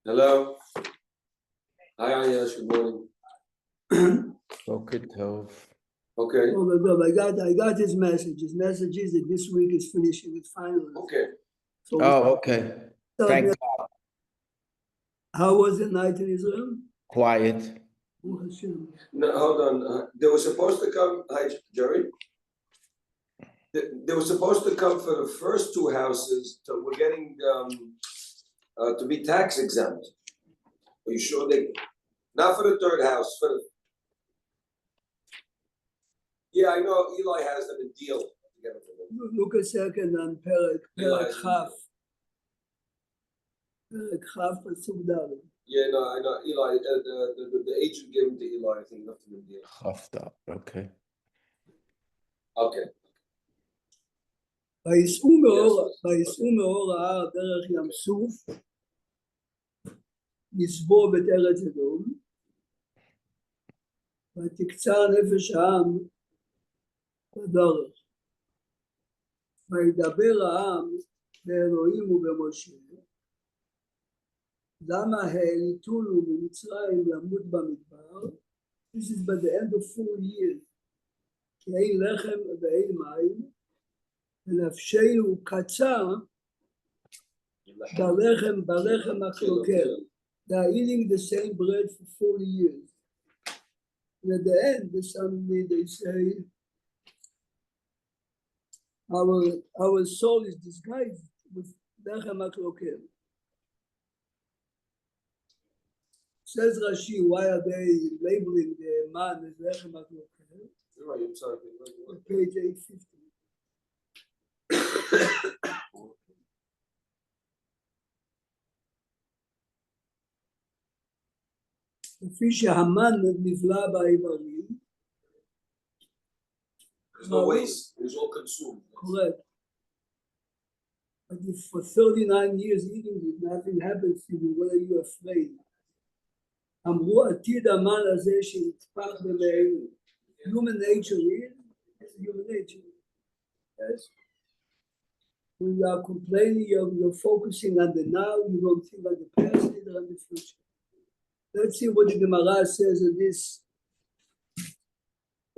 Hello. Hi, Ayash. Good morning. Okay, Tov. Okay. Oh, I got his message. His message is that this week is finishing with finals. Okay. So Oh, okay. Thank God. how was the night in Israel? Quiet. Oh, Hashem. No, hold on. They were supposed to come. Hi, Jerry. They were supposed to come for the first two houses. So we're getting to be tax exempt. Are you sure they? Not for the third house. For the. Yeah, I know. Eli has them in deal. Look a second on Perek Chaf. Perek Chaf Pasuk Dalet. Yeah, no, I know. Eli, the agent gave him to Eli. I think left him in deal. Hafta. Okay. Okay. ויסעו מאור ההר דרך ים סוף, לסבוב את ארץ אדום, ותקצר נפש העם בדרך. וידבר העם באלוהים ובמשה, למה העליתונו ממצרים למות במדבר? This is by the end of 4 years. כי אין לחם ואין מים, ונפשנו קצר בלחם הקלוקל. They are eating the same bread for 40 years. And at the end, suddenly they say, our soul is disguised with lechem haklokel. Says Rashi, why are they labeling the man as lechem haklokel? Right, I'm sorry. Page 850. כפי שהמן נבלע באיברים. There's no waste. It was all consumed. Correct. But if for 39 years eating it, nothing happens to you, what are you afraid? אמרו עתיד המן הזה שיתפח במעינו. Human nature is human nature. Yes. When you are complaining, you're focusing on the now, you don't think on the past, neither on the future. Let's see what the Gemara says in this.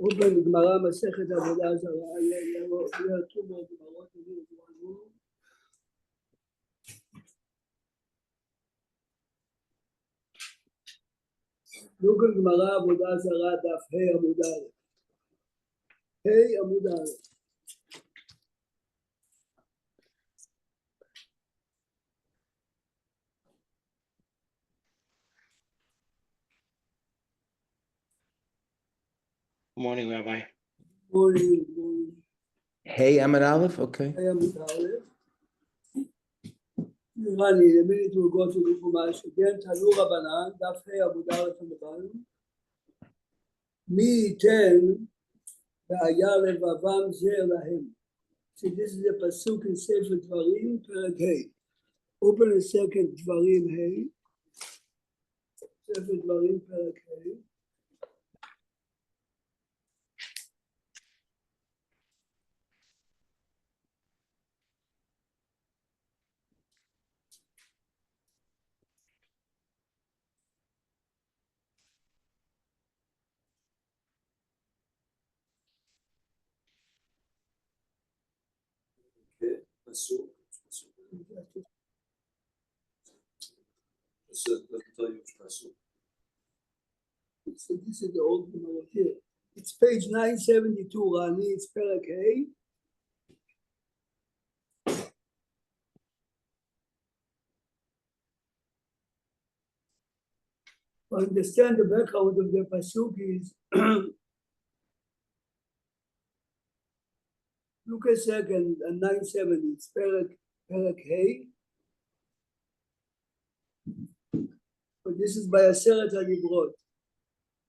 Open the Gemara Masechet Avodah Zarah. There are two more Gemarot in one room. Look at Gemara Avodah Zarah Daf Hey Amud Aleph. Hey Amud Aleph. Morning, Rabbi. Morning. Hey, Amud Aleph. Okay. Hey Amud Aleph. Rani, the minute we go to the Chumash again, Tanu Rabbanan, Daf Hey Amud Aleph on the bottom. Mi iten v'aya levavam zeh lahem. See, this is a pasuk in Sefer Dvarim, Perek Hey. Open a second, Dvarim Hey. Sefer Dvarim, Perek Hey. Pasuk. Doesn't tell you which pasuk. So this is the old Gemara here. It's page 972, Rani. It's Perek Hey. To understand the background of the pasuk is look a second at 970. It's Perek Hey. But this is by Aseret HaDibrot.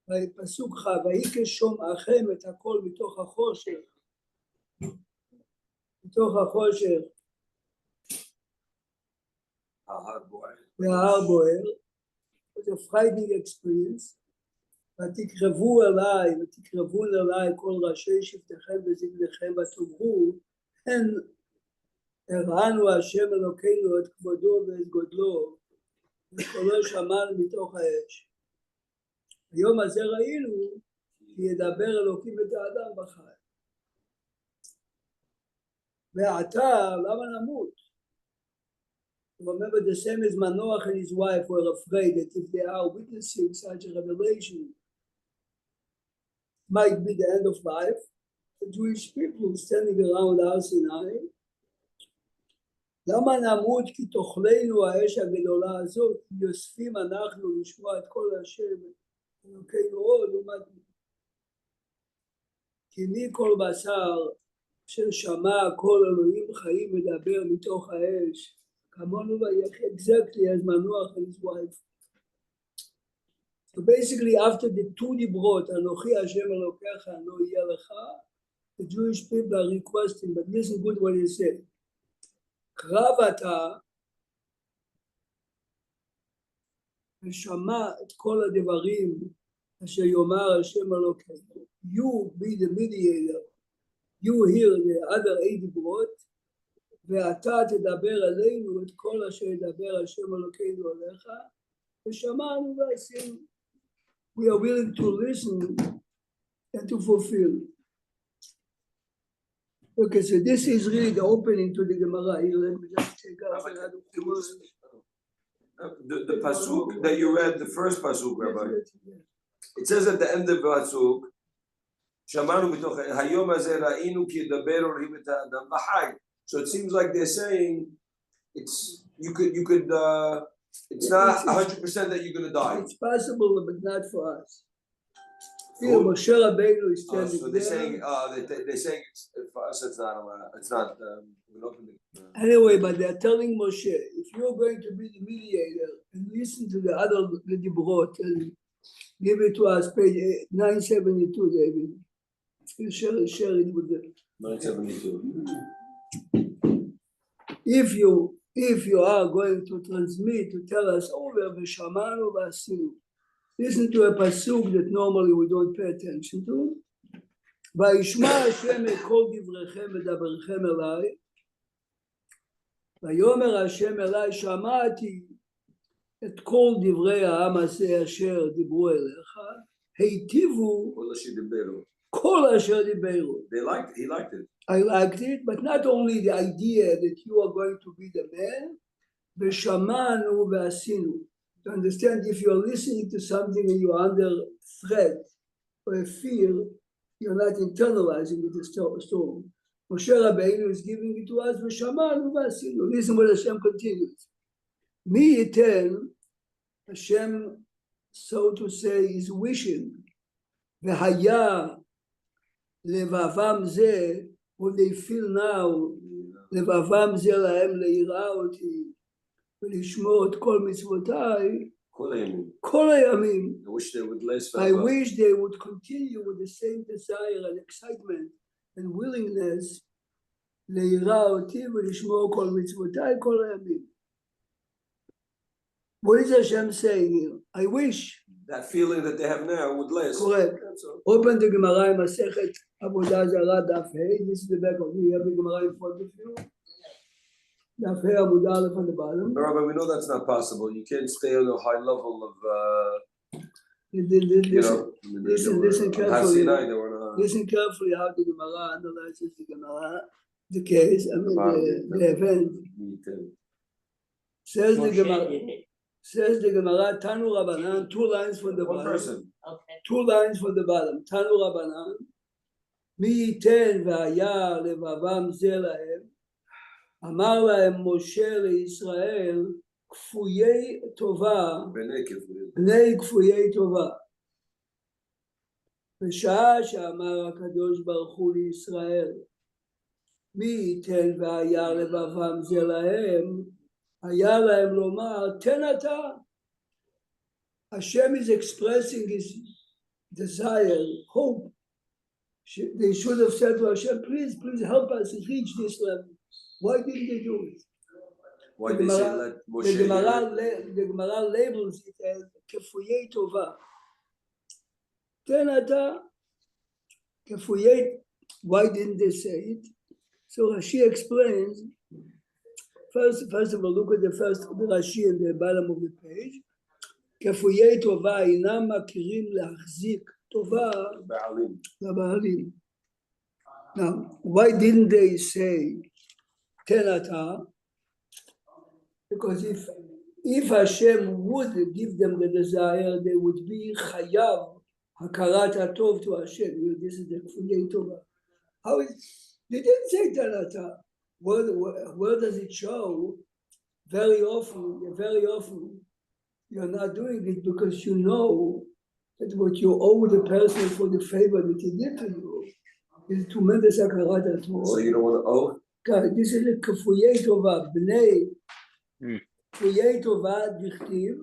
By pasuk Cha, ויקש שומעכם את הכל מתוך החושך. מתוך החושך. וההר בוער. It's a frightening experience. ותקרבו אליי כל ראשי שבטיכם וזקניכם ותאמרו, הן הראנו השם אלוקינו את כבודו ואת גודלו, וקולו שמענו מתוך האש. היום הזה ראינו כי ידבר אלוקים את האדם בחי. ועתה, למה נמות? Remember, the same as Manoach and his wife were afraid that if they are witnessing such a revelation, might be the end of life. The Jewish people standing around Har Sinai, למה נמות כי תאכלנו האש הגדולה הזאת, יוספים אנחנו לשמוע את כל השם, אלוקינו עוד ומדנו. כי מכל בשר ששמע כל אלוהים חיים מדבר מתוך האש, כמונו ויחי, exactly as Manoach and his wife. So basically after the two דיברות, אנוכי השם אלוקיך לא יהיה לך, the Jewish people are requesting, but listen good what he said. קרב אתה ושמע את כל הדברים אשר יאמר השם אלוקינו. You be the mediator, you hear the other 8 דיברות, ואתה תדבר עלינו את כל אשר ידבר השם אלוקינו עליך, ושמענו ועשינו. We are willing to listen and to fulfill. Okay, so this is really the opening to the Gemara. Here, let me just take out the pasuk that you read, the first pasuk, Rabbi. It says at the end of the pasuk, "Shamanu mitoch hayom hazeh ra'inu ki yedaber Elohim et ha'adam b'chai." So it seems like they're saying it's it's not 100% that you're going to die. It's possible, but not for us. Here, Moshe Rabbeinu is standing so they're saying it's, for us it's not we're not going to. Anyway, but they're telling Moshe, if you're going to be the mediator and listen to the other Dibrot and give it to us, page 972, David. You share it with them. 972. If you are going to transmit, to tell us over v'shamanu v'asinu, listen to a pasuk that normally we don't pay attention to. וישמע השם את כל דבריכם ודברכם אליי, ויאמר השם אליי, שמעתי את כל דברי העם הזה אשר דיברו אליך, היטיבו כל אשר דיברו. He liked it. I liked it, but not only the idea that you are going to be the man, ושמענו ועשינו. To understand, if you're listening to something and you're under threat or fear, you're not internalizing it as storm. Moshe Rabbeinu is giving it to us, ושמענו ועשינו. Listen what Hashem continues. מי ייתן, Hashem, so to say, is wishing, והיה לבבם זה, what they feel now, לבבם זה להם ליראה אותי, ולשמור את כל מצוותיי, כל הימים. I wish they would continue with the same desire and excitement and willingness ליראה אותי ולשמור כל מצוותיי, כל הימים. What is Hashem saying here? I wish. That feeling that they have now would last. Correct. Open the Gemara in Masechet Avodah Zarah Daf Hey. This is the back of you. You have the Gemara in front of you. Daf Hey Avodah Aleph on the bottom. Rabbi, we know that's not possible. You can't stay on a high level of, Listen carefully. Listen carefully how the Gemara analyzes the Gemara, the case, I mean the event. Says the Gemara, Tanu Rabbanan, 2 lines from the bottom. 2 lines from the bottom. Tanu Rabbanan, Mi yiten v'haya levavam ze lahem, amar lahem Moshe leYisrael, kfuyei tova, bnei kfuyei tova. בשעה שאמר הקדוש ברוך הוא לישראל, מי ייתן והיה לבבם זה להם, היה להם לומר, תן אתה. Hashem is expressing his desire, hope. They should have said to Hashem, please help us reach this level. Why didn't they do it? Why did they say let Moshe? The Gemara labels it as kefuyei tova. Tenata, kefuyei. Why didn't they say it? So Rashi explains first of all, look at the Rashi in the bottom of the page. כפויי טובה אינם מכירים להחזיק טובה לבעלים. Now, why didn't they say tenata? Because if Hashem would give them the desire, they would be chayav hakarat hatov to Hashem. This is the kfuyei tova. How is they didn't say tenata? Where does it show? Very often, you're not doing it because you know that what you owe the person for the favor that he did to you is tremendous hakarat hatov. So you don't want to owe? God, this is a kfuyei tova, bnei. Kfuyei tova dichtiv.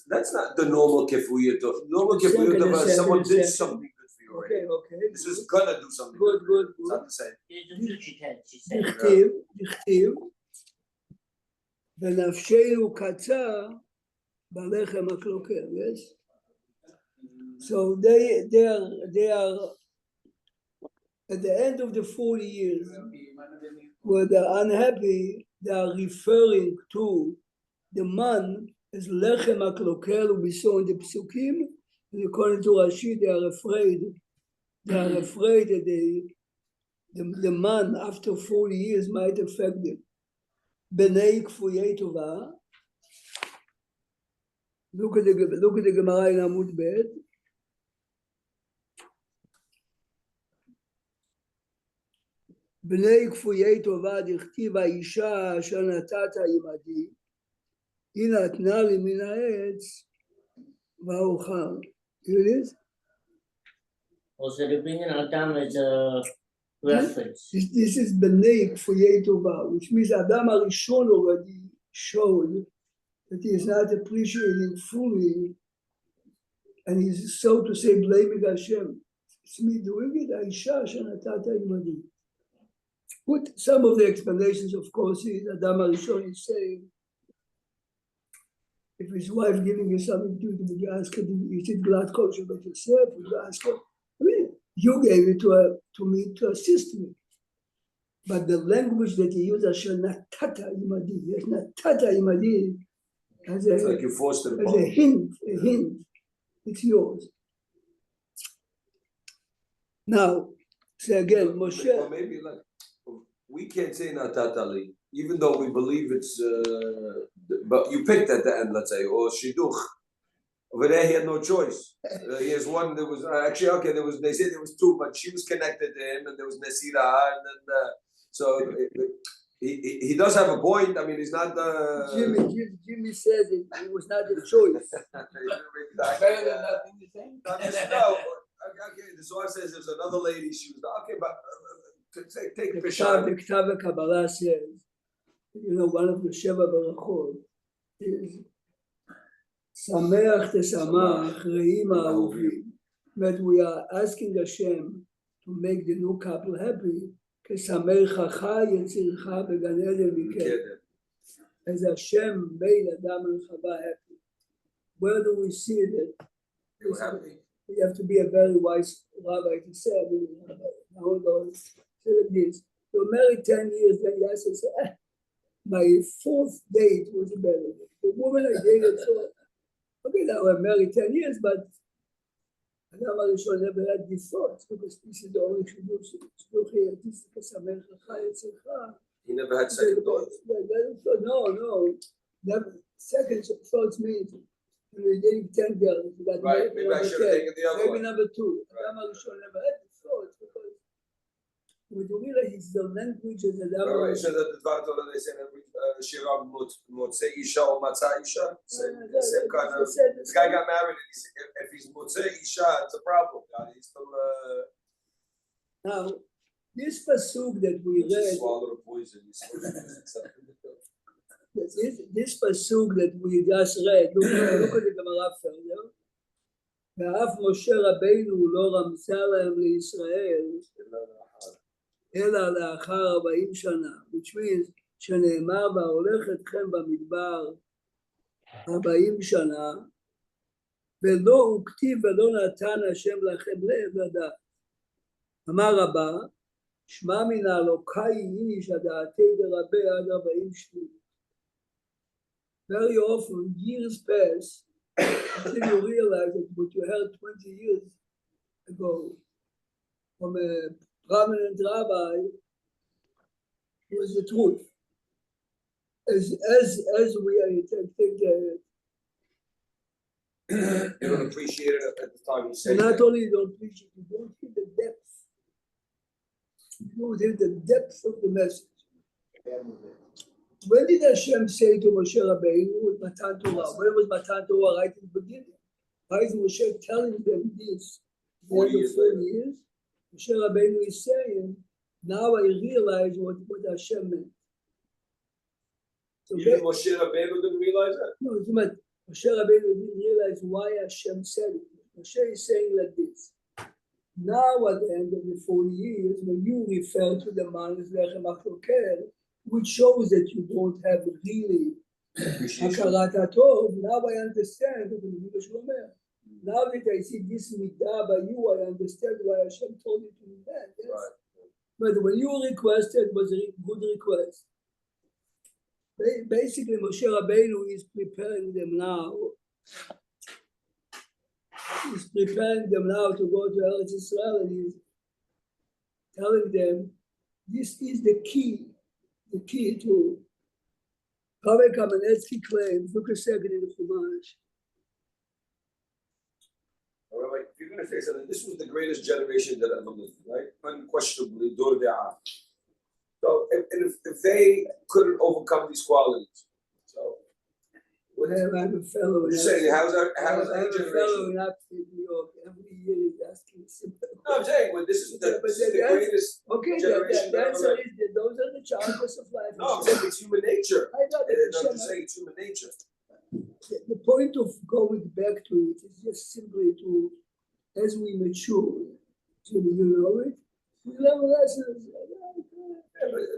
That's not the normal kefuyah tova. Normal kefuyah tova is someone did something good for you already. Okay. This is gonna do something Good. It's not the same. dichtiv. ונפשנו קצר בלחם הקלוקל, yes? So they are at the end of the 40 years, where they're unhappy, they are referring to the man as lechem haklokel. We saw in the psukim, and according to Rashi, they are afraid that the man after 40 years might affect them. Bnei kfuyei tova. Look at the Gemara in Amud Bet. בני כפויי טובה דכתיב האישה אשר נתת עמדי היא נתנה לי מן העץ ואוכל. Here it is. Also, the bringing Adam as a reference. This is בני כפויי טובה, which means Adam הראשון already showed that he is not appreciating fully and he's so to say blaming Hashem. It's me doing it, האישה אשר נתת עמדי. Put some of the explanations, of course, is Adam HaRishon is saying, if his wife giving you something to do, would you ask her, is it glad kosher but yourself? Would you ask her? I mean, you gave it to me to assist me. But the language that he used, Asher natata imadi, yes, natata imadi, as It's like you forced it as upon a hint, it's yours. Now, say again, Moshe. Or maybe like, we can't say natatali, even though we believe it's, but you picked at the end, let's say, or shidduch. Over there, he had no choice. He has one. There was actually okay. They said there was two, but she was connected to him, and there was Nesira, and then so he does have a point. I mean, he's not the. Jimmy says it was not a choice. Better than nothing to say. No, okay. The Zohar says there's another lady. She was okay, but. Take a shot. The K'tav Kabbalah says, one of the Sheva Barachot is Sameach Tesamach Re'im Ha'ahovim. That we are asking Hashem to make the new couple happy. Kesamechacha Yetzircha Began Eden Miked. As Hashem made Adam and Chava happy. Where do we see that? You have to be a very wise rabbi to say, nowadays. This. You're married 10 years, then you ask yourself, my fourth date was better. The woman I dated, so, okay, now we're married 10 years, but Adam HaRishon never had these thoughts because this is the only shidduch. He never had second thoughts. No. Never. Second thoughts means you're dating 10 girls. Right, maybe I should have taken the other one. Maybe number 2. Adam HaRishon never had these thoughts because when you realize it's the language of the Right, so that the Dvar Torah they say that Shiram Motzei Isha or Matzah Isha, same kind of. This guy got married, and he said, if he's Motzei Isha, it's a problem. He's still. Now, this pasuk that we read. Swallow the poison. This pasuk that we just read. Look at the Gemara further. ואף משה רבינו לא רמזה להם לישראל. אלא לאחר 40 שנה, which means שנאמר והולך אתכם במדבר 40 שנה, ולא הוכתיב ולא נתן השם לכם לב לדעת. אמר רבה, שמע מינה לא קאי איניש הדעתי דרבה עד 40 שנים. Very often, years pass until you realize that what you heard 20 years ago from a prominent rabbi was the truth. As we take You don't appreciate it at the time you say and not it. only you don't appreciate, you don't feel the depth. You don't hear the depth of the message. When did Hashem say to Moshe Rabbeinu with Matan Torah? When was Matan Torah right in the beginning? Why is Moshe telling them this? 40 years later. Years, Moshe Rabbeinu is saying, now I realize what Hashem meant. So Even Moshe Rabbeinu didn't realize that? no, it's not. Moshe Rabbeinu didn't realize why Hashem said it. Moshe is saying like this. Now at the end of the 40 years, when you refer to the Manas Lechem HaKloker, which shows that you don't have really Hakarat HaTov, now I understand what the English Omer. Now that I see this midah by you, I understand why Hashem told you to do that. Yes? Right. But when you requested, it was a good request. Basically, Moshe Rabbeinu is preparing them now. He's preparing them now to go to Eretz Israel, and he's telling them, this is the key to Rabbi Kamenetsky claims, look a second in the Chumash. Rabbi, if you're going to say something, this was the greatest generation that ever lived, right? Unquestionably, Dor De'ah. So, if they couldn't overcome these qualities, so I have a fellow. you're saying, how's I any have a fellow generation? in upstate New York. Every year he's asking simple. No, I'm saying, well, this is the greatest. Okay, generation the that answer ever is that those are the challenges of life. No, I'm saying it's human nature. I know that I'm Hashem- just saying it's human nature. the point of going back to it is just simply to, as we mature, Jimmy, you know it, we learn lessons.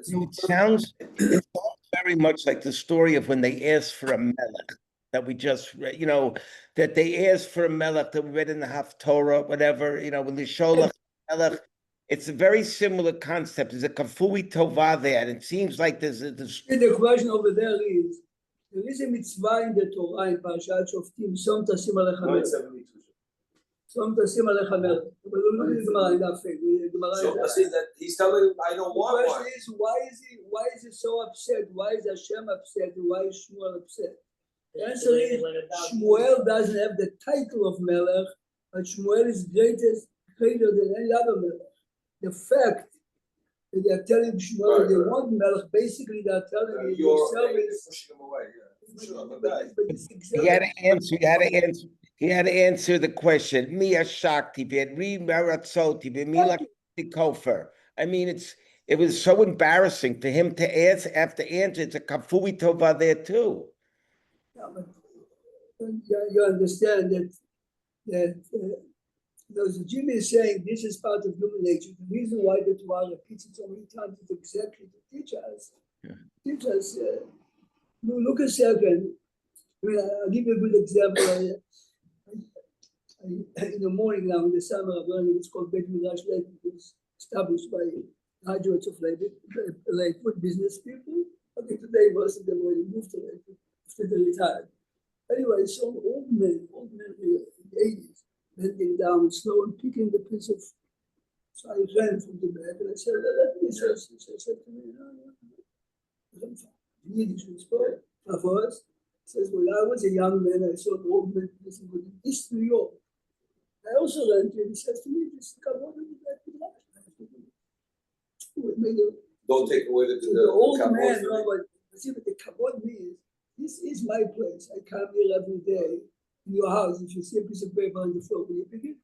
It sounds very much like the story of when they asked for a melech that we just read, that they asked for a melech that we read in the Haftorah, whatever, when the Sholach melech. It's a very similar concept. There's a kafui tova there, and it seems like there's The question over there is a mitzvah in the Torah in Parashat Shoftim, Som Tasim Alecha Melech. 972. Som Tasim Alecha Melech. But we're not in the Gemara in that thing. So I say that he's telling him, I don't The want question one. is, why is he so upset? Why is Hashem upset? And why is Shmuel upset? The answer is, Shmuel doesn't have the title of Melech, but Shmuel is greater than any other Melech. The fact that they are telling Shmuel Right, they right. want Melech, basically they are telling him You're yourself is. pushing him away. Yeah. Pushing him But away. it's he had exactly. he had to answer the question. Mia Shakti, Maratzoti, Mila Kofer. I mean, it was so embarrassing for him to have to answer. It's a kafui tova there too. Yeah, but you understand that those Jimmy is saying this is part of human nature. The reason why the Torah repeats it so many times is exactly to teach us. Look a second. I mean, I'll give you a good example. In the morning now, in the summer, I'm learning, it's called Beit Midrash Lakewood. It was established by graduates of Lakewood business people. Okay, today most of them already moved to Lakewood after they retired. Anyway, so old men in the 80s, bending down slow and picking the piece of. So I ran from the back and I said, let me say, she said to me, no. Yiddish was for us. Says, when I was a young man, I saw an old man listening in East New York. I also ran to him, he says to me, this Kavod is that Don't take away the old kavod man, from no, it. but see what the Kavod means. This is my place. I come here every day in your house. If you see a piece of paper on the floor, will you pick it?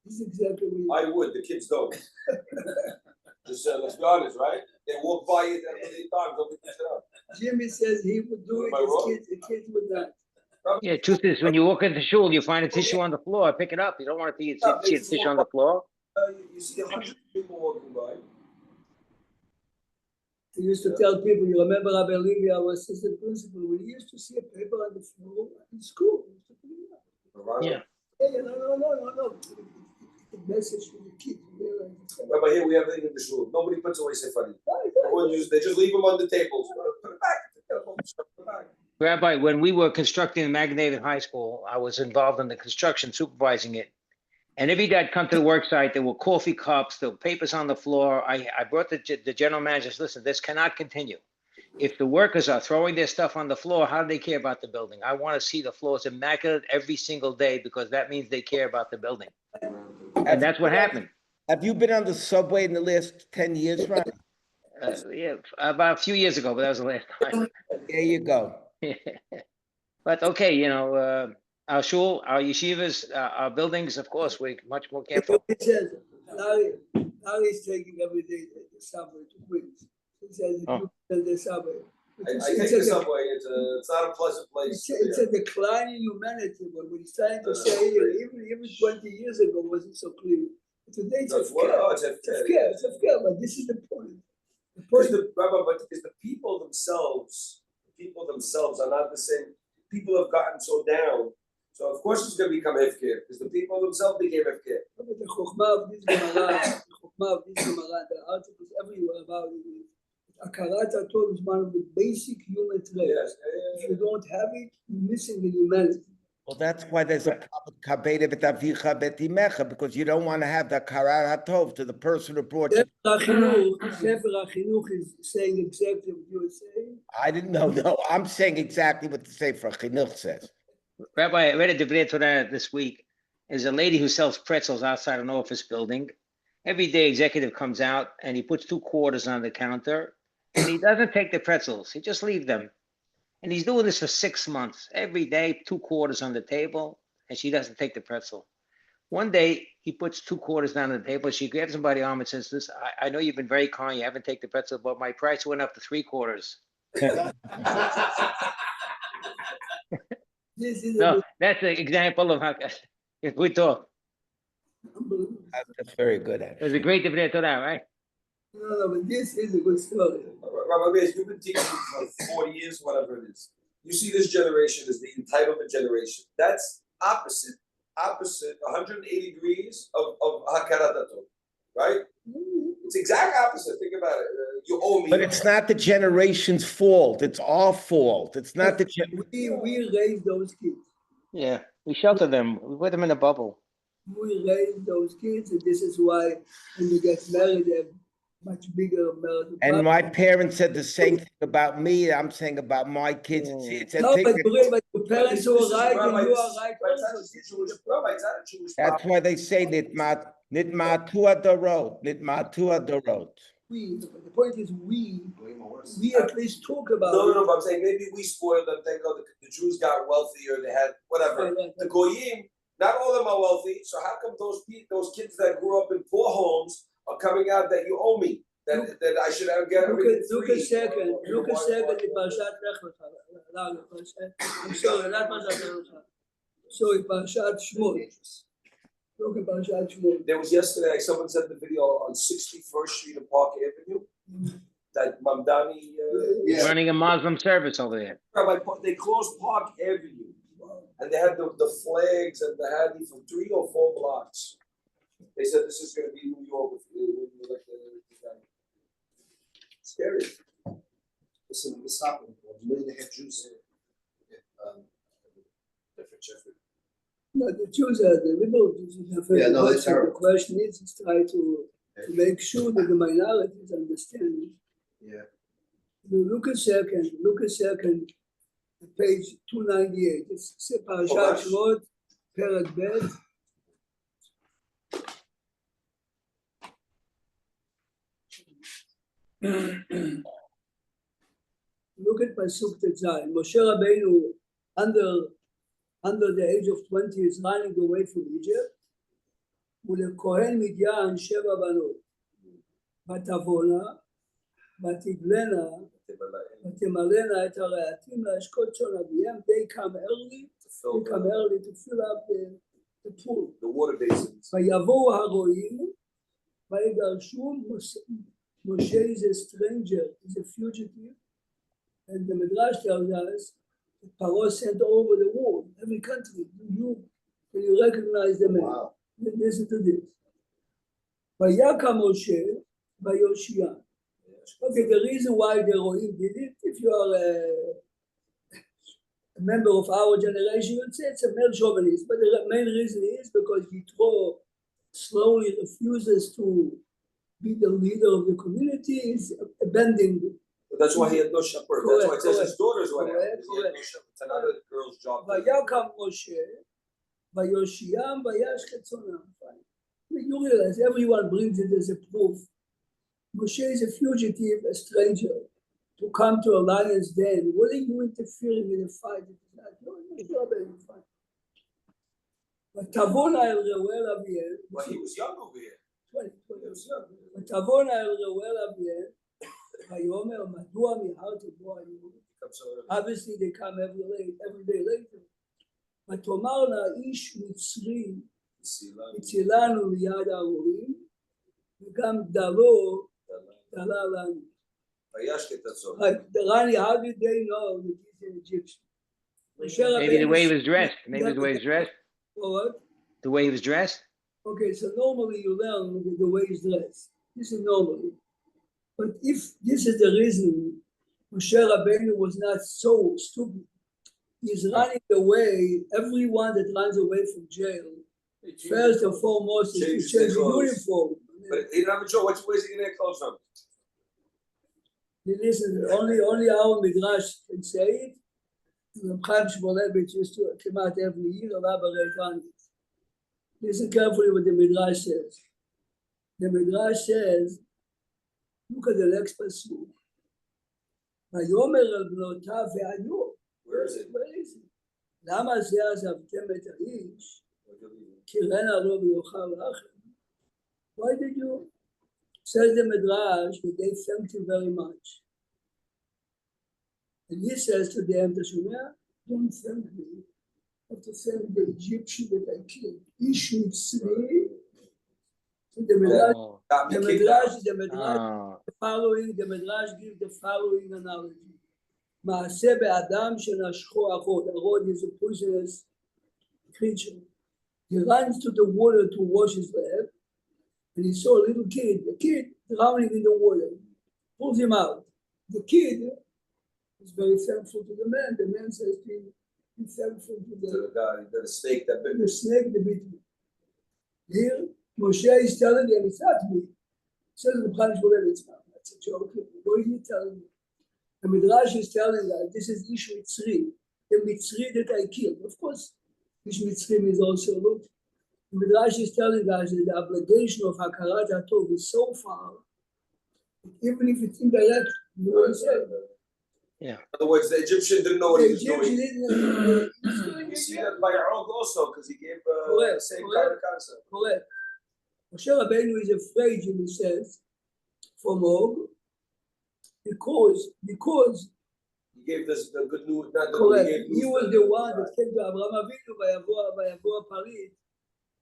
This is exactly what I would, the kids don't. Just let's be honest, right? They walk by it that many times, don't pick it up. Jimmy says he would do Am I it, wrong? the kids would not. Yeah, truth is, when you walk into shul, you find a tissue on the floor, pick it up. You don't want to see a tissue on the floor. You see 100 people walking by. He used to tell people, you remember Rabbi Levi, our assistant principal, when he used to see a paper on the floor in school, he used to put it up. Yeah. Yeah, no. message for the kids. Rabbi, here we have it in the shul. Nobody puts away sefarim. They just leave them on the tables. Put it back. Put it back. Rabbi, when we were constructing the Magnaven High School, I was involved in the construction, supervising it. And every day I'd come to the work site, there were coffee cups, there were papers on the floor. I brought the general managers, listen, this cannot continue. If the workers are throwing their stuff on the floor, how do they care about the building? I want to see the floors immaculate every single day because that means they care about the building. And that's what happened. Have you been on the subway in the last 10 years, Ron? Yeah, about a few years ago, but that was the last time. There you go. But okay, you know, our shul, our yeshivas, our buildings, of course, we're much more careful. He says, Larry's taking every day the subway to Queens. He says, if you take the subway. I take the subway. It's not a pleasant place. It's a decline in humanity. But what he's trying to say here, even 20 years ago wasn't so clear. Today it's healthcare, but this is the point. Because the people themselves are not the same. People have gotten so down. So of course it's going to become hefker because the people themselves became hefker. But the chokhmah of this Gemara, the articles everywhere about it. Akarat Tov is one of the basic human traits. Yes. If you don't have it, you're missing the humanity. Well, that's why there's a problem, kabeda b'tavicha betimecha, because you don't want to have the karat hatov to the person who brought you. Sefer HaChinuch is saying exactly what you're saying. I didn't know. No, I'm saying exactly what the Sefer HaChinuch says. Rabbi, I read a Divrei Torah this week. There's a lady who sells pretzels outside an office building. Every day, executive comes out and he puts 2 quarters on the counter, and he doesn't take the pretzels. He just leaves them. And he's doing this for 6 months. Every day, 2 quarters on the table, and she doesn't take the pretzel. One day, he puts 2 quarters down on the table. She grabs him by the arm and says, "This, I know you've been very kind. You haven't taken the pretzel, but my price went up to 3 quarters." This is No, that's an example of how, if we talk. That's very good. It was a great Divrei Torah, right? No, but this is a good story. Rabbi Meir, you've been teaching for 40 years, whatever it is. You see this generation as the entitlement generation. That's opposite 180 degrees of Hakarat Hatov, right? It's exact opposite. Think about it. You owe me. But it's not the generation's fault. It's our fault. It's not the We raised those kids. Yeah, we shelter them. We put them in a bubble. We raised those kids, and this is why when you get married, they have much bigger marital And problems. my parents said the same thing about me. I'm saying about my kids. It's a No, thing but that- your parents were right, and you are right also. That's why they say nitmatu adorot. The point is we at least talk about No, but I'm saying maybe we spoiled them. Thank God the Jews got wealthier. They had whatever. The Goyim, not all of them are wealthy. So how come those kids that grew up in poor homes are coming out that you owe me? That I should have get everything Look free? a second, in Parashat Lech Lecha. I'm sorry, not Parashat Lech Lecha. Sorry, Parashat Shmot. Look at Parashat Shmot. There was yesterday, someone sent the video on 61st Street and Park Avenue. That Mamdani. Running a Muslim service over there. They closed Park Avenue. And they had the flags and the Hadi for 3 or 4 blocks. They said this is going to be New York. Scary. Listen, this happened. 1.5 million Jews. Different Sheffield. No, the Jews are the liberal Jews. Yeah, no, that's the terrible. question is try to make sure that the minorities understand. Yeah. Look a second, page 298. It's Parashat Shmot, Perek Bet. Look at Pasuk Tetzai. Moshe Rabbeinu, under the age of 20, is running away from Egypt. ולכהן מדיין 7 בנות. ותבואנה, ותגלנה, ותמלאנה את הרהטים להשקות צאן אביהם. They come early to fill up the pool. The water basins. ויבואו הרועים, ויגרשו. Moshe is a stranger, he's a fugitive. And the Midrash tells us that Paro sent all over the world, every country. Can you recognize the man? Wow. Listen to this. ויקם משה ויושיע. Okay, the reason why the Rohim did it, if you are a member of our generation, you'd say it's a male chauvinist, but the main reason is because Yitro slowly refuses to be the leader of the community, is abandoning. But that's why he had no shepherd. That's why it says his daughters went out. Correct, He had no shepherd. It's another girl's job. ויקם משה ויושיעם וישחט צאנם. You realize everyone brings it as a proof. Moshe is a fugitive, a stranger, to come to a lion's den. What are you interfering in a fight? ותבון אל ראואל אביהם. Well, he was young over here. He was young. ותבון אל ראואל אביהם, ויאמר מדוע מיהרת בו היום? Obviously they come every day later. ותאמרנה איש מצרי הצילנו מיד הארורים, וגם דלו דלה לנו. וישחט הצאן. Rani, how did they know that he's an Egyptian? Maybe the way he was dressed. Maybe the way he was dressed. What? The way he was dressed. Okay, so normally you learn the way he's dressed. This is normally. But if this is the reason Moshe Rabbeinu was not so stupid, he's running away, everyone that runs away from jail, first and foremost is to change the uniform. But he didn't have a choice. Where's he going to get clothes from? Listen, only our Midrash can say it. Reb Chaim Shmulevitz used to come out every year, elaborate on it. Listen carefully what the Midrash says. The Midrash says, look at the next pasuk. ויאמר אל בנותיו והיו. Where is it? Where is it? למה זה עזבתם את האיש? כי רנה לו ויאכל לכם. Why did you? Says the Midrash that they thanked him very much. And he says to them, don't thank me. I have to thank the Egyptian that I killed. Ish Mitzri. So the Midrash, Got me kicked out. the Midrash gives the following analogy. מעשה באדם שנשכו ארוד. ארוד is a poisonous creature. He runs to the water to wash his leg, and he saw a little kid, the kid drowning in the water, pulls him out. The kid is very thankful to the man. The man says to him, be thankful to The guy, the snake that bit the me. snake that bit me. Here, Moshe is telling them, it's not me. Says the Chaim Shmulevitz, that's a joke. What is he telling me? The Midrash is telling us, this is Ish Mitzri, the Mitzri that I killed. Of course, Ish Mitzri is also looked. The Midrash is telling us that the obligation of Hakarat HaTov is so far, even if it's indirect, you know what I'm saying? In other words, the Egyptian didn't know what The he was Egyptian doing. didn't You see that by Yarok also, because he gave the Correct, same correct. kind of concept. correct. Moshe Rabbeinu is afraid, Jimmy says, from Og, because He gave this the good news, not the correct, he gave he was the one that came to Abraham Avinu, ויבוא הפריט,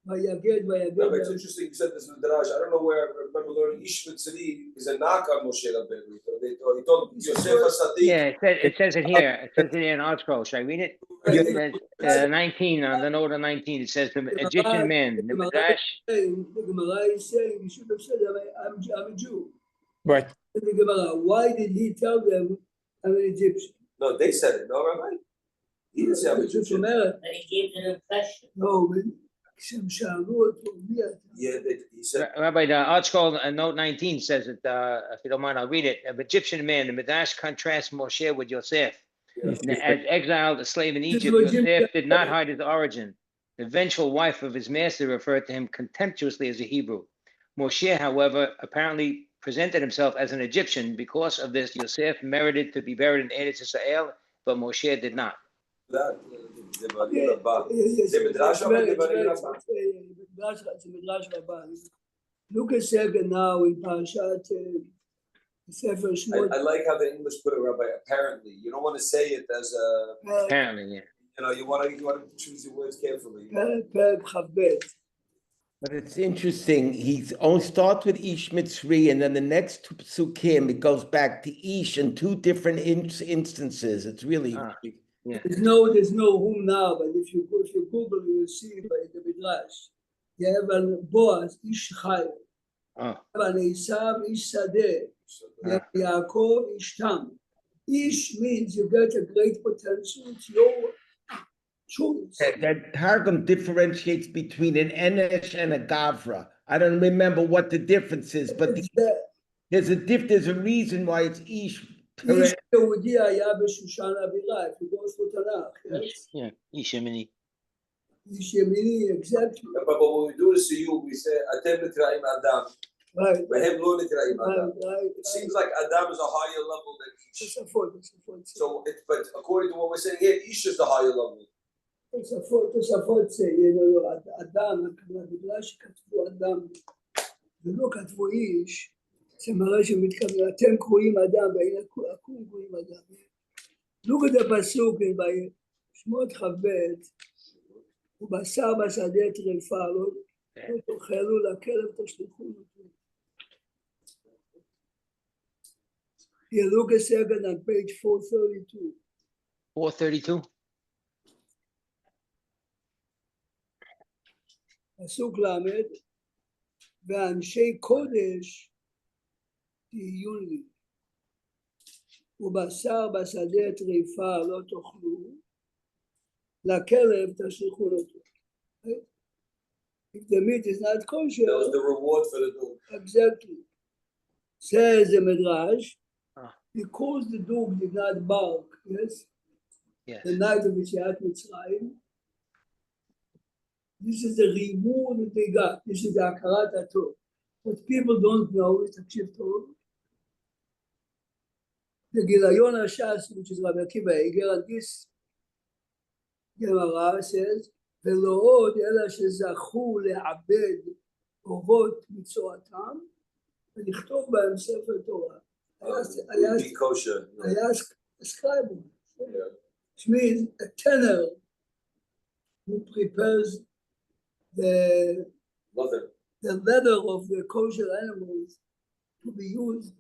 ויגד, No, but it's interesting you said this in the Midrash. I don't know where I remember learning Ish Mitzri is a knock on Moshe Rabbeinu. He told Yosef HaSadik. Yeah, it says it here. It says it in ArtScroll. Should I read it? It says, 19 on the note of 19. It says the Egyptian man, the Midrash. The Gemara is saying, you should have said, I'm a Jew. Right. And the Gemara, why did he tell them I'm an Egyptian? No, they said it. No, Rabbi? He didn't say I'm Egyptian. But he gave an impression. No, man. כשהם שאלו אותו, מי אתה? Yeah, he said. Rabbi, the ArtScroll note 19 says it. If you don't mind, I'll read it. An Egyptian man, the Midrash contrasts Moshe with Yosef. As exiled, a slave in Egypt, Yosef did not hide his origin. The eventual wife of his master referred to him contemptuously as a Hebrew. Moshe, however, apparently presented himself as an Egyptian. Because of this, Yosef merited to be buried in Eretz Israel, but Moshe did not. That, Yes, the Midrash it's very- Rabbah. it's a Midrash Rabbah. Look a second now in Parashat Sefer Shmot. I like how the English put it, Rabbi. Apparently, you don't want to say it as a. Apparently, yeah. You know, you want to choose your words carefully. Perek Chavbet. But it's interesting. He only starts with Ish Mitzri, and then the next two psukim, it goes back to Ish in two different instances. It's really There's no whom now, but if you Google, you will see by the Midrash. You have a Boaz, Ish Chai. Oh, ועשיו איש שדה, Ah. יעקב איש תם. Ish means you get a great potential, it's your choice. That Targum differentiates between an Enesh and a Gavra. I don't remember what the difference is, but It's that there's a reason why it's Ish. איש יהודי היה בשושן הבירה, if you go through Tanakh, yes? yeah, Ishimini. איש ימיני, exactly, But when we do the siyug, we say, Atem nikraim Adam, right, vehem lo nikraim Adam. right. It seems like Adam is a higher level than Ish. תוספות. So, but according to what we're saying here, Ish is the higher level. תוספות זה, אדם, בגלל שכתבו אדם ולא כתבו איש, זה מראה שמתכוון, אתם קרואים אדם והנה הכום קרואים אדם. Look at the pasuk in שמות כ"ב, ובשר בשדה טרפה, לא תאכלו לכלב תשליכו אותו. Here, look a second on page 432. 432? פסוק למד, ואנשי קודש תהיו לי, ובשר בשדה טריפה לא תאכלו, לכלב תשליכו אותו. If the meat is not kosher, That was the reward for the dog. exactly. Says the Midrash, Ah. because the dog did not bark, yes, Yes. the night of Yetziat Mitzrayim, this is the reward that they got. This is the Akarat HaTov. What people don't know is Takshiv Tov. The Gilayon HaShas, which is Rabbi Akiva Eiger, and this Gemara says, ולא עוד אלא שזכו לעבד אורות מצואתם ולכתוב בהם ספר תורה. Be kosher. היה scribe, Yeah. which means a tenor who prepares the leather of the kosher animals to be used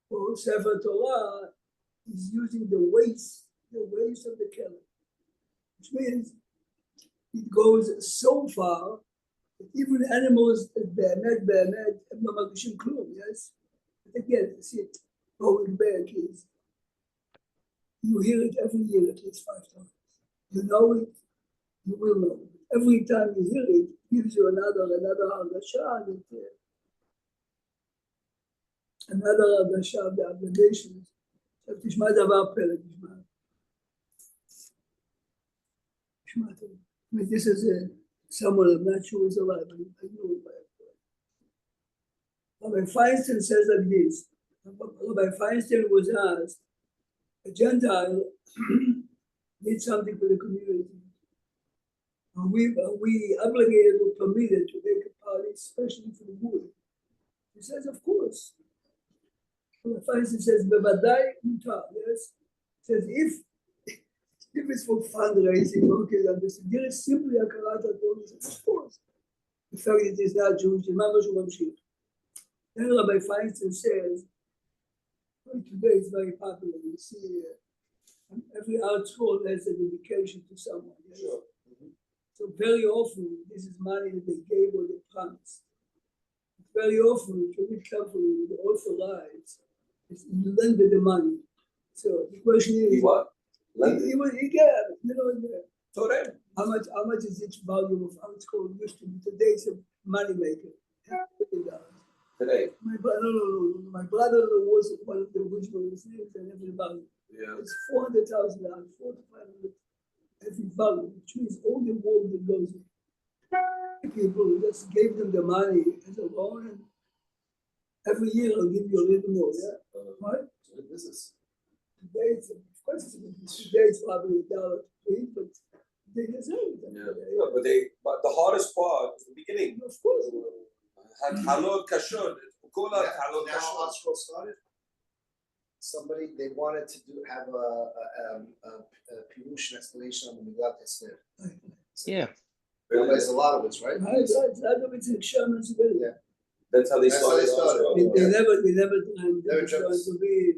for Sefer Torah is using the waste of the kelim, which means it goes so far that even animals, באמת, הם לא מרגישים כלום, yes? But again, see it going back is, you hear it every year at least 5 times. You know it, you will know it. Every time you hear it, it gives you another הרגשה, another הרגשה ב-obligations. עכשיו תשמע דבר פלא, תשמע טוב. I mean, this is someone I'm not sure is alive, but I know it by Rabbi Feinstein says like this. Rabbi Feinstein was asked, a Gentile did something for the community. Are we obligated or permitted to make a party, especially for the wood? He says, of course. Rabbi Feinstein says, Bevadai mutar, yes? He says, if it's for fundraising, okay, there is simply a Akarat HaTov, of course. The fact that it is not Jewish, remember Shulchan. Then Rabbi Feinstein says, today it's very popular. You see, every art school has a dedication to someone. Yes? Sure. So very often, this is money that they gave or they promised. Very often, if you read carefully, the author writes, you lended the money. So the question is, He what? He gave, Torah. how much is each volume of art school used to be? Today it's a money maker. Today. My brother was one of the original things and every volume. Yeah. It's $400,000, $400 to $500 every volume, which means all the work that goes in. People just gave them the money as a loan, and every year I'll give you a little more. Yeah, right? It's a business. Today, today it's probably $1 to $3, but they deserve it. Yeah. But the hardest part is the beginning. Of course. Halot kashod. Call out halot Now kashod. art school started. Somebody, they wanted to have a pirush, an explanation on the Megillat Esther. Yeah. There's a lot of it, right? Right. It's a Sherman's ability. Yeah. That's how they That's how started. they started. They never planned Never it was going jokes. to be.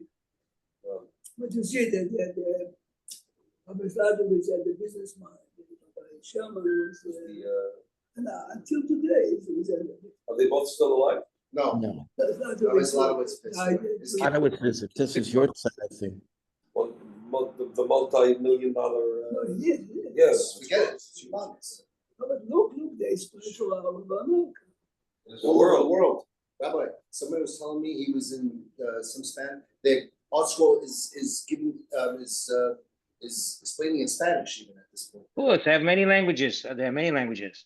Yeah. But you see that Rabbi Sladovich had the business mind. Sherman was, and until today, Are they both still alive? No, No, That's not the no, it's a lot of way. what's fixed. I- It's- I know it's visit. This is your side, I think. Well, the multi-million-dollar. Yes, Yes, We get it, it's humongous. but look, they spiritual out of America. The world. World. Rabbi, somebody was telling me he was in some Spanish, the art scroll is giving, is explaining in Spanish even at this point. Cool, they have many languages. There are many languages.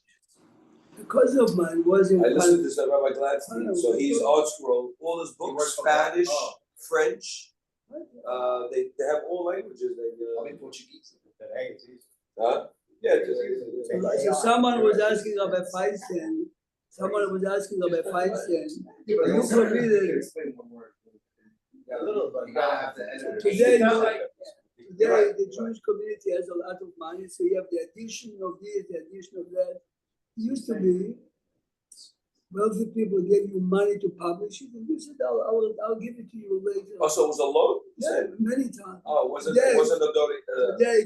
Because of mine wasn't. I listened to some Rabbi Gladstein, so he's Art Scroll, all his He books, works for Spanish, Oh. French, they have all languages, Only Portuguese. huh? Yeah, So someone was asking Rabbi Feinstein, Yeah, but you also- forbid it. Explain one word. You gotta have the editor. Today, today, the Jewish community has a lot of money, so you have the addition of this, the addition of that. It used to be wealthy people gave you money to publish it, and you said, I'll give it to you later. Also, it was a loan? You Yeah, said? many times. Oh, wasn't Today- a donation,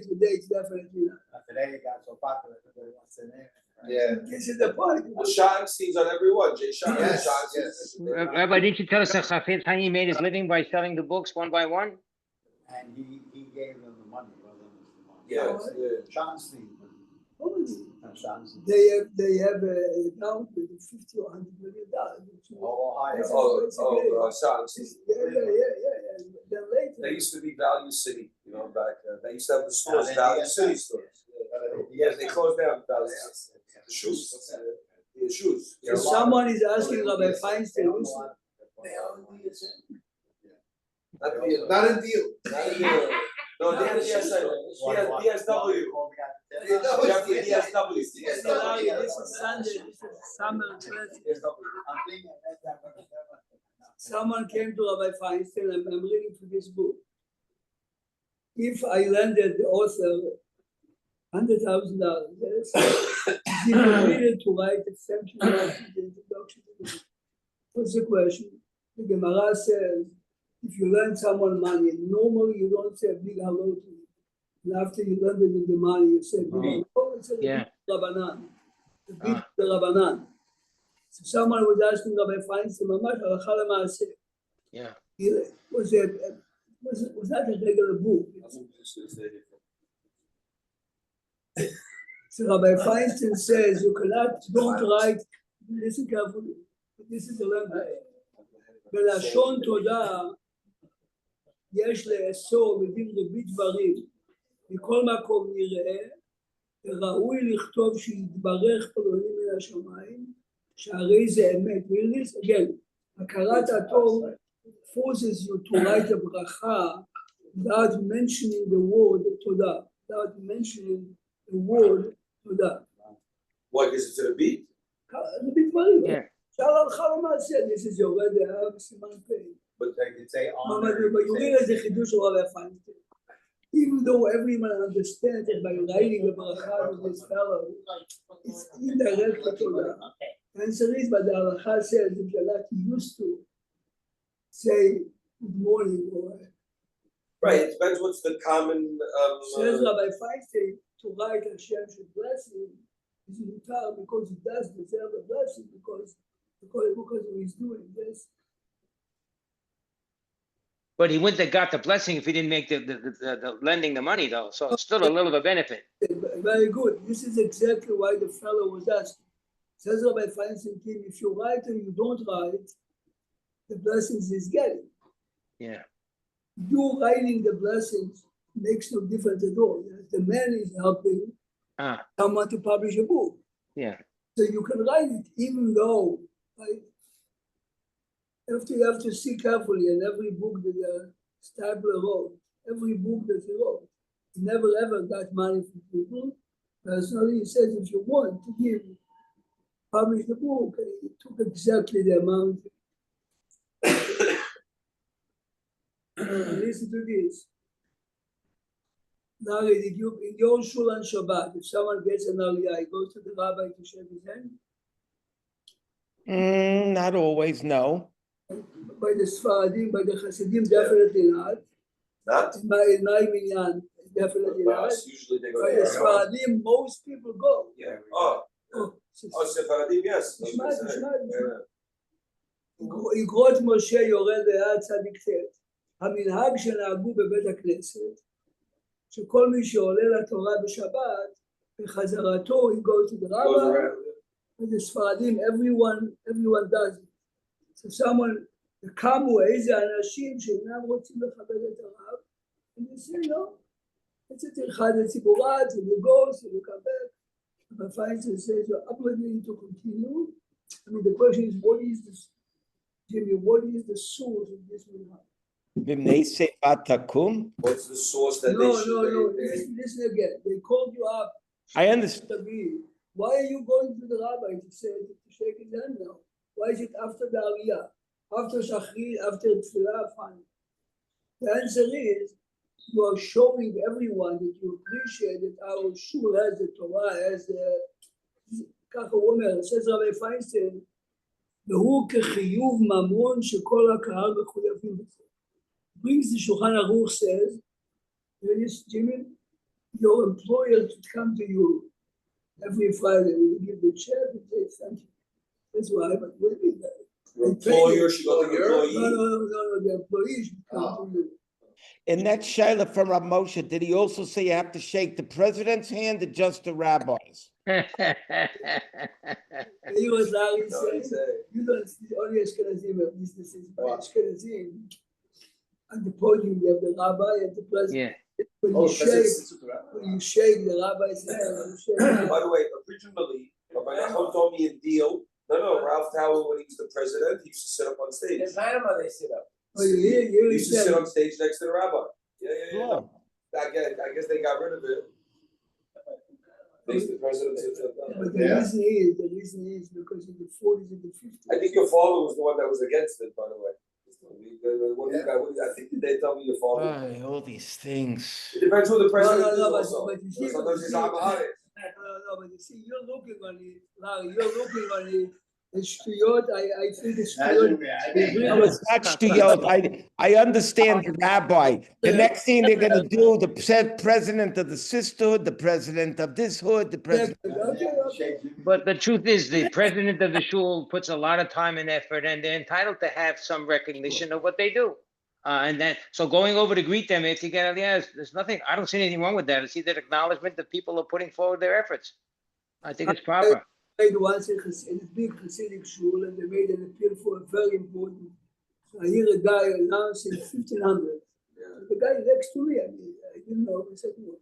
Today, it's definitely not. Today it got so popular, everybody wants to name it. Yeah. This is the point. well, Schottenstein's on every one, Jay Schottenstein. Yes, Schottenstein. yes. Rabbi, didn't you tell us that Chafetz Chaim made his living by selling the books one by one? And he gave them the money, rather than the money. Yeah, yeah. Schottenstein, Schottenstein. They have an account with $50 or $100 million. Ohio. Yes. Schottenstein. Yeah. Then later. They used to be Value City, back then. They used to have the stores, they- Value yeah, City stores. Yes, they closed down Value City. The shoes. The shoes. So someone is asking Rabbi Feinstein, listen, Not the deal. Not a deal. Not a deal. No, DSW. Jeffrey, DSW. this is Sunday, this is summer class. I'm thinking that. Someone came to Rabbi Feinstein, I'm reading from this book. If I landed the author $100,000, he needed to write a century introduction to the book. What's the question? The Gemara says, if you lend someone money, normally you don't say a big hello to him. And after you lend him the money, you say, it's a Yeah. Rabbanan. The big Rabbanan. So someone was asking Rabbi Feinstein, Mamash, halacha l'maaseh. Yeah. Was that a regular book? So Rabbi Feinstein says don't write, listen carefully, this is the language. בלשון תודה יש לאסור בדין רבי דברים, מכל מקום נראה, ראוי לכתוב שיתברך פלוני מן השמיים, שהרי זה אמת. Again, הכרת הטוב forces you to write a bracha without mentioning the word תודה, without mentioning the word תודה. Why, because it's in a beat? זה בדברים. Yeah. שאל הלכה למעשה, this is יורד דעה בסימן פ'. But they could say on. but you realize the חידוש של רבי פיינשטיין. Even though everyone understands that by writing a bracha of this fellow, it's indirect תודה. The answer is, but the halacha says if you're not used to say good morning or Right, it depends what's the common, says Rabbi Feinstein to write Hashem should bless him is mutar because he does deserve a blessing because he's doing this. But he wouldn't have got the blessing if he didn't make the lending the money though, so it's still a little of a benefit. Very good. This is exactly why the fellow was asking. Says Rabbi Feinstein, if you write and you don't write, the blessings he's getting. Yeah. You writing the blessings makes no difference at all. The man is helping someone to publish a book. Yeah. So you can write it even though you have to see carefully in every book that Stapler wrote, every book that he wrote. He never ever got money from people. Personally, he says if you want to publish the book, he took exactly the amount. Listen to this. Now, in your shul on Shabbat, if someone gets an aliyah, he goes to the rabbi to shake his hand. Not always, no. By the Sfaradim, by the Hasidim, definitely not. not? In my minyan, definitely By not. us, usually they go By the there. Sfaradim, most people go. Yeah, oh, Oh, Sephardim, yes. Ishmael. אגרות משה יורד ליד צדיק ט'. המנהג שנהגו בבית הכנסת, שכל מי שעולה לתורה בשבת, בחזרתו, he goes to the Goes rabbi, around. and the ספרדים, everyone does it. So someone, קמו איזה אנשים שאינם רוצים לכבד את הרב, and they say, no, it's a טרחה לציבורית, and you go, so you come back. But Feinstein says you're obligated to continue. I mean, the question is, what is this, Jimmy, what is the source of this minhag? B'mnei Seivat Takum. What's the source that No, they should? no, they- listen again. They called you up. I understand. Why are you going to the rabbi to say, to shake his hand now? Why is it after the Aliyah? After Shachri, after Tfilah, fine. The answer is, you are showing everyone that you appreciate that our shul has the Torah, has the, ככה הוא אומר, says Rabbi Feinstein, והוא כחיוב ממון שכל הקהל מחויבים בזה. Brings the Shulchan Aruch says, Jimmy, your employer should come to you every Friday. We give the check and say thank you. That's why. But what do you mean? Your employer should go to the employee. No. The employee should come to you. In that Shaila from Rav Moshe, did he also say you have to shake the president's hand or just the rabbis? He was Larry No, he saying, said, you don't see only Ashkenazim have businesses, but Ashkenazim at the podium you have the rabbi and the president. Yeah, When Oh, you the president shake, sits with the rabbi. when you shake the rabbi's hand, you shake. by the way, originally, Rabbi Nachman told me a deal. No, Ralph Tower, when he was the president, he used to sit up on stage. they sit up. Oh, you hear, He you used to sit on stage next to the rabbi. Yeah. Oh. I guess they got rid of it. Makes the president sit down. But the reason is because in the 40s and the 50s. I think your father was the one that was against it, by the way. I think they tell me your father. Ay, all these things. It depends who the president is No, also. but you see, Sometimes he's Am Haaretz. No, but you see, you're looking on it, Larry, you're looking on it. The shtuyot, I think the shtuyot. No, it's not shtuyot. I understand the rabbi. The next thing they're gonna do, the president of the sisterhood, the president of this hood, the president. but the truth is, the president of the shul puts a lot of time and effort, and they're entitled to have some recognition of what they do. So going over to greet them if you get Aliyah, there's nothing, I don't see anything wrong with that. It's either acknowledgement that people are putting forward their efforts. I think it's proper. Made once in a big Hasidic shul, and they made an appeal for a very important. So I hear a guy announcing 1,500. The guy next to me, I didn't know. I said, no.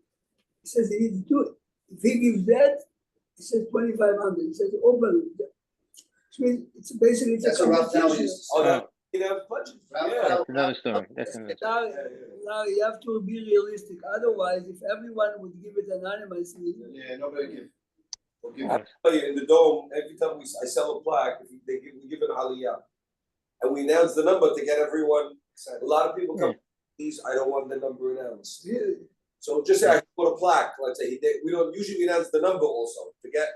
He says he needs to do it. If he gives that, he says 2,500. He says open. So it's basically That's a what Ralph Tower competition. used to Oh, say. no. You have budget. Ralph Yeah. Tower- That's another story. That's another story. Now you have to be realistic. Otherwise, if everyone would give it anonymously, Yeah, nobody give. We'll give I it. tell you, in the dome, every time I sell a plaque, we give an aliyah. And we announce the number to get everyone excited. A lot of people come, please, I don't want the number announced. really, So just say I put a plaque, let's say, we don't usually announce the number also, to get,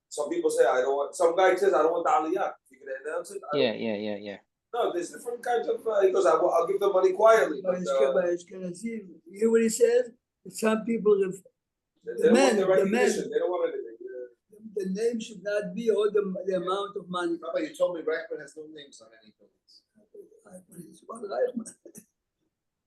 some people say, I don't want, some guy says, I don't want the aliyah. You can announce it. I don't- Yeah. No, there's different kinds of, he goes, I'll give them money quietly. by But, Ashkenazim, you hear what he says? Some people have. they don't want the the recognition, man. they don't want anything. The name should not be or the amount of money. Rabbi, you told me Reichman has no names on any buildings. It's one Reichman.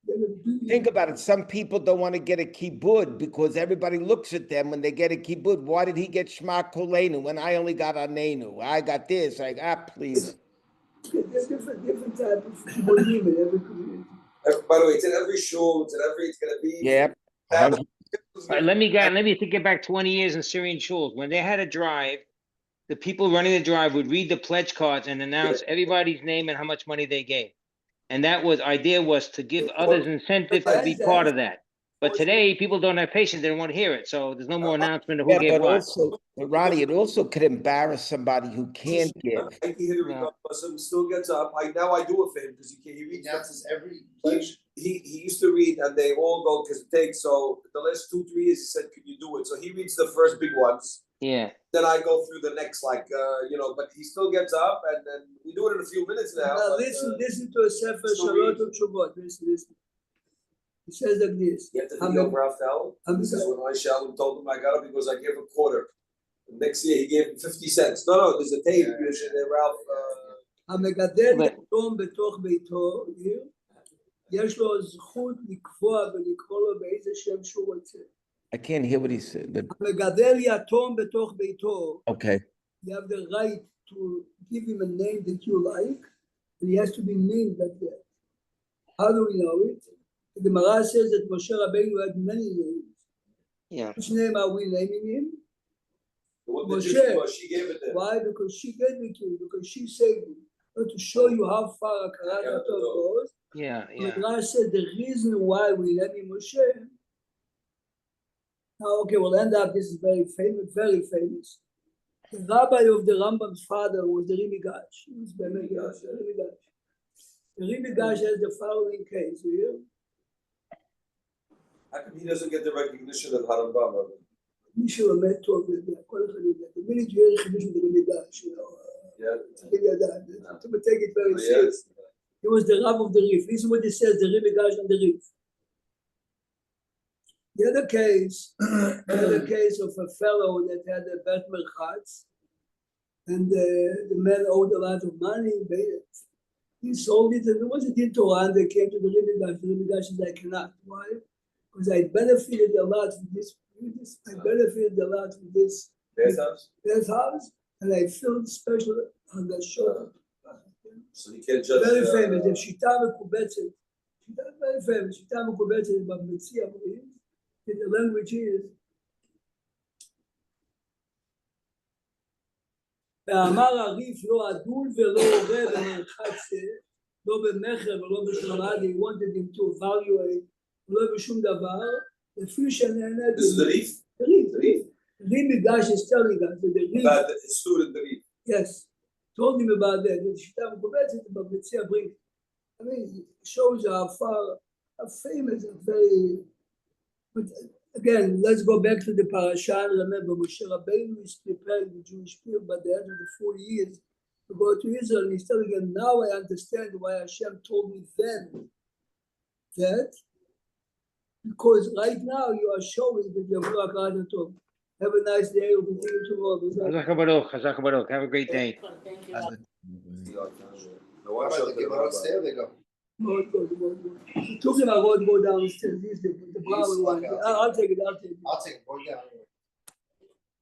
They will do it. Think about it. Some people don't want to get a kibbud because everybody looks at them when they get a kibbud. Why did he get Shema Kolenu when I only got Anenu? I got this. Please. There's different type of kibbudim in every community. By the way, it's in every shul, it's gonna be. Yep. All right, let me get back 20 years in Syrian shuls. When they had a drive, the people running the drive would read the pledge cards and announce everybody's name and how much money they gave. And idea was to give others incentive to be part of that. But today, people don't have patience, they don't want to hear it, so there's no more announcement of who Yeah, gave but what. also, Ronnie, it also could embarrass somebody who can't give. Mikey Hillary Muslim still gets up. Now I do it for him because he He reads. announces every pledge. He used to read and they all go because it takes. So the last 2-3 years he said, "Can you do it?" So he reads the first big ones. Yeah, Then I go through the next, but he still gets up and then we do it in a few minutes now. Now but, listen to a Sefer still Shalot read. Tshuvot. Listen. It says like this. You have to Amen. video Ralph Towel. This is when I Shalom told him I got it because I gave a quarter. The next year he gave him 50 cents. No, there's a tape. Yeah. Ralph. המגדל אבל- יתום בתוך ביתו, יש לו זכות לקבוע ולקרוא לו באיזה שם שהוא רוצה. I can't hear what he said, but המגדל יתום בתוך ביתו, okay. you have the right to give him a name that you like, and he has to be named like that. How do we know it? The Gemara says that Moshe Rabbeinu had many names. Yeah. Which name are we naming him? The one that Moshe. she gave it to him. Why? Because she gave it to you, because she saved you. But to show you how far a Karat goes, Yeah, the yeah. Gemara said the reason why we name him Moshe. Now, okay, we'll end up, this is very famous, very famous. The rabbi of the Rambam's father was the Rimi Gash. He was the Rimi Gash. The Rimi Gash has the following case here. How come he doesn't get the recognition of Harambam? מישהו לומד טוב יודע, כל אחד יודע. תמיד יש מישהו ברמי גש, צריך לדעת, to take it very serious. He was the Rav of the Rif. This is what it says, the Rimi Gash and the Rif. The other case of a fellow that had a bet merchatz, and the man owed a lot of money. He sold it, and there was a din Torah, and they came to the Rimi Gash. The Rimi Gash said, I cannot. Why? Because I benefited a lot from this. I benefited a lot from this house, and I feel special on the shoulder. So he can't just. Very famous. If Shita Mekubetzet, very famous. Shita Mekubetzet, but Metzia, the language is. ואמר הריף לא עדול ולא עורב ומרחץ, לא במכר ולא בשלמד, he wanted him to evaluate, לא בשום דבר, לפי שנהנה. This is the Reef? The Reef. Rimi Gash is telling us that the Reef. About the student, the Reef. Yes. Told him about that. The Shita Mekubetzet, but Metzia brings. I mean, it shows how far, how famous and very. But again, let's go back to the parasha and remember Moshe Rabbeinu is preparing the Jewish people by the end of the 40 years to go to Israel. And he's telling them, now I understand why Hashem told me then that, because right now you are showing that you have no Hakarat Tov. Have a nice day. We'll continue tomorrow. Chazak Baruch. Have a great day. Thank you. Now How watch about out the for the Gemara Rambam. there they go? מאוד good. Took him a road, go downstairs. This the brown one. I'll take it. I'll take it. Boy, down.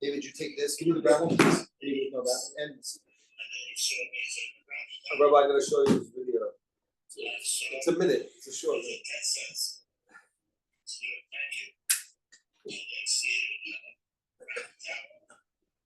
David, you take this. Give me the brown one, please. No, that one. And Rabbi, I'm going to show you this video. It's a minute. It's a short minute.